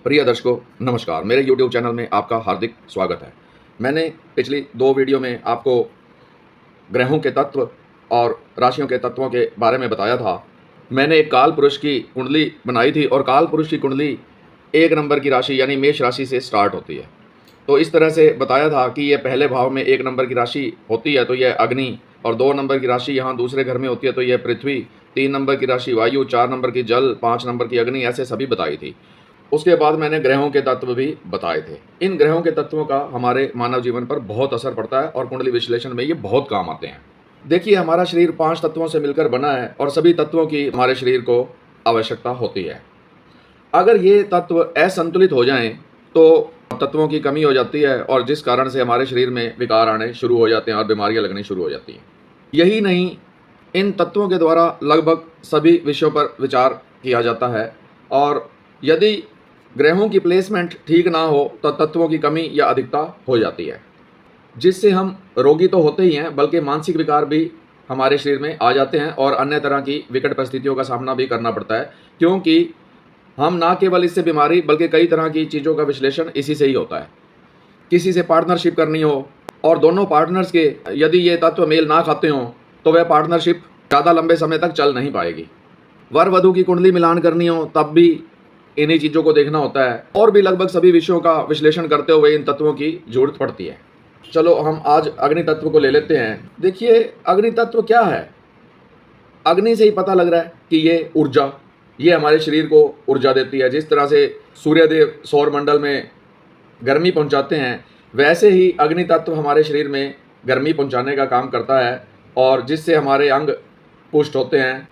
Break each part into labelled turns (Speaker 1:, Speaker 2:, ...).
Speaker 1: प्रिय दर्शकों नमस्कार, मेरे YouTube चैनल में आपका हार्दिक स्वागत है। मैंने पिछली 2 वीडियो में आपको ग्रहों के तत्व और राशियों के तत्वों के बारे में बताया था। मैंने एक काल पुरुष की कुंडली बनाई थी और काल पुरुष की कुंडली 1 नंबर की राशि यानी मेष राशि से स्टार्ट होती है। तो इस तरह से बताया था कि ये पहले भाव में 1 नंबर की राशि होती है तो यह अग्नि, और 2 नंबर की राशि यहाँ दूसरे घर में होती है तो यह पृथ्वी, 3 नंबर की राशि वायु, 4 नंबर की जल, 5 नंबर की अग्नि, ऐसे सभी बताई थी। उसके बाद मैंने ग्रहों के तत्व भी बताए थे। इन ग्रहों के तत्वों का हमारे मानव जीवन पर बहुत असर पड़ता है और कुंडली विश्लेषण में ये बहुत काम आते हैं। देखिए, हमारा शरीर 5 तत्वों से मिलकर बना है और सभी तत्वों की हमारे शरीर को आवश्यकता होती है। अगर ये तत्व असंतुलित हो जाएं तो तत्वों की कमी हो जाती है और जिस कारण से हमारे शरीर में विकार आने शुरू हो जाते हैं और बीमारियां लगनी शुरू हो जाती हैं। यही नहीं, इन तत्वों के द्वारा लगभग सभी विषयों पर विचार किया जाता है और यदि ग्रहों की प्लेसमेंट ठीक ना हो तो तत्वों की कमी या अधिकता हो जाती है, जिससे हम रोगी तो होते ही हैं बल्कि मानसिक विकार भी हमारे शरीर में आ जाते हैं और अन्य तरह की विकट परिस्थितियों का सामना भी करना पड़ता है, क्योंकि हम ना केवल इससे बीमारी बल्कि कई तरह की चीज़ों का विश्लेषण इसी से ही होता है। किसी से पार्टनरशिप करनी हो और दोनों पार्टनर्स के यदि ये तत्व मेल ना खाते हों तो वह पार्टनरशिप ज़्यादा लंबे समय तक चल नहीं पाएगी। वर वधू की कुंडली मिलान करनी हो तब भी इन्हीं चीज़ों को देखना होता है और भी लगभग सभी विषयों का विश्लेषण करते हुए इन तत्वों की जरूरत पड़ती है। चलो हम आज अग्नि तत्व को ले लेते हैं। देखिए, अग्नि तत्व क्या है? अग्नि से ही पता लग रहा है कि ये ऊर्जा, ये हमारे शरीर को ऊर्जा देती है। जिस तरह से सूर्यदेव सौर मंडल में गर्मी पहुंचाते हैं, वैसे ही अग्नि तत्व हमारे शरीर में गर्मी पहुंचाने का काम करता है और जिससे हमारे अंग पुष्ट होते हैं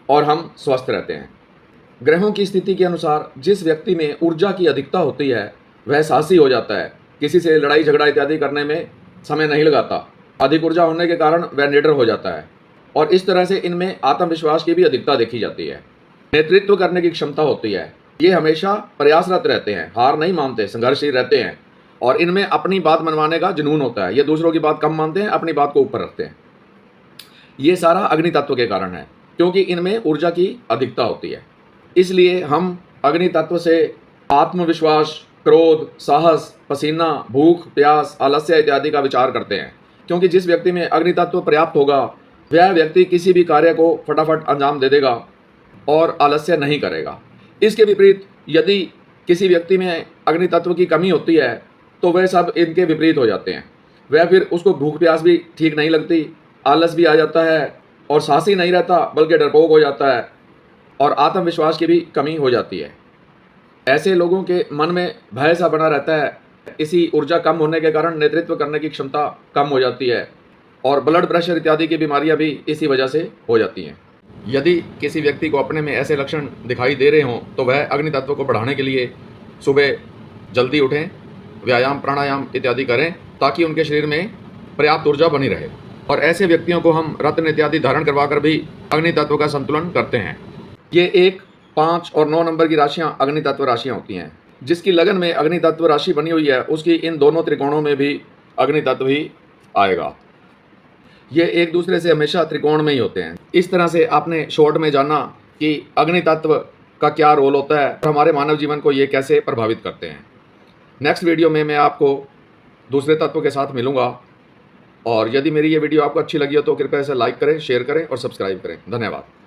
Speaker 1: और हम स्वस्थ रहते हैं। ग्रहों की स्थिति के अनुसार जिस व्यक्ति में ऊर्जा की अधिकता होती है वह साहसी हो जाता है, किसी से लड़ाई झगड़ा इत्यादि करने में समय नहीं लगाता। अधिक ऊर्जा होने के कारण वह निडर हो जाता है और इस तरह से इनमें आत्मविश्वास की भी अधिकता देखी जाती है। नेतृत्व करने की क्षमता होती है। ये हमेशा प्रयासरत रहते हैं, हार नहीं मानते, संघर्षशील रहते हैं और इनमें अपनी बात मनवाने का जुनून होता है। ये दूसरों की बात कम मानते हैं, अपनी बात को ऊपर रखते हैं। ये सारा अग्नि तत्व के कारण है, क्योंकि इनमें ऊर्जा की अधिकता होती है। इसलिए हम अग्नि तत्व से आत्मविश्वास, क्रोध, साहस, पसीना, भूख, प्यास, आलस्य इत्यादि का विचार करते हैं, क्योंकि जिस व्यक्ति में अग्नि तत्व पर्याप्त होगा वह व्यक्ति किसी भी कार्य को फटाफट अंजाम दे देगा और आलस्य नहीं करेगा। इसके विपरीत यदि किसी व्यक्ति में अग्नि तत्व की कमी होती है तो वह सब इनके विपरीत हो जाते हैं। वह फिर उसको भूख प्यास भी ठीक नहीं लगती, आलस भी आ जाता है और साहसी नहीं रहता बल्कि डरपोक हो जाता है और आत्मविश्वास की भी कमी हो जाती है। ऐसे लोगों के मन में भय सा बना रहता है। इसी ऊर्जा कम होने के कारण नेतृत्व करने की क्षमता कम हो जाती है और ब्लड प्रेशर इत्यादि की बीमारियां भी इसी वजह से हो जाती हैं। यदि किसी व्यक्ति को अपने में ऐसे लक्षण दिखाई दे रहे हों तो वह अग्नि तत्व को बढ़ाने के लिए सुबह जल्दी उठें, व्यायाम, प्राणायाम इत्यादि करें ताकि उनके शरीर में पर्याप्त ऊर्जा बनी रहे। और ऐसे व्यक्तियों को हम रत्न इत्यादि धारण करवा कर भी अग्नि तत्व का संतुलन करते हैं। ये 1, 5 और 9 नंबर की राशियाँ अग्नि तत्व राशियाँ होती हैं। जिसकी लगन में अग्नि तत्व राशि बनी हुई है उसकी इन दोनों त्रिकोणों में भी अग्नि तत्व ही आएगा। ये एक दूसरे से हमेशा त्रिकोण में ही होते हैं। इस तरह से आपने शॉर्ट में जाना कि अग्नि तत्व का क्या रोल होता है और हमारे मानव जीवन को ये कैसे प्रभावित करते हैं। नेक्स्ट वीडियो में मैं आपको दूसरे तत्व के साथ मिलूँगा और यदि मेरी ये वीडियो आपको अच्छी लगी हो तो कृपया इसे लाइक करें, शेयर करें और सब्सक्राइब करें। धन्यवाद।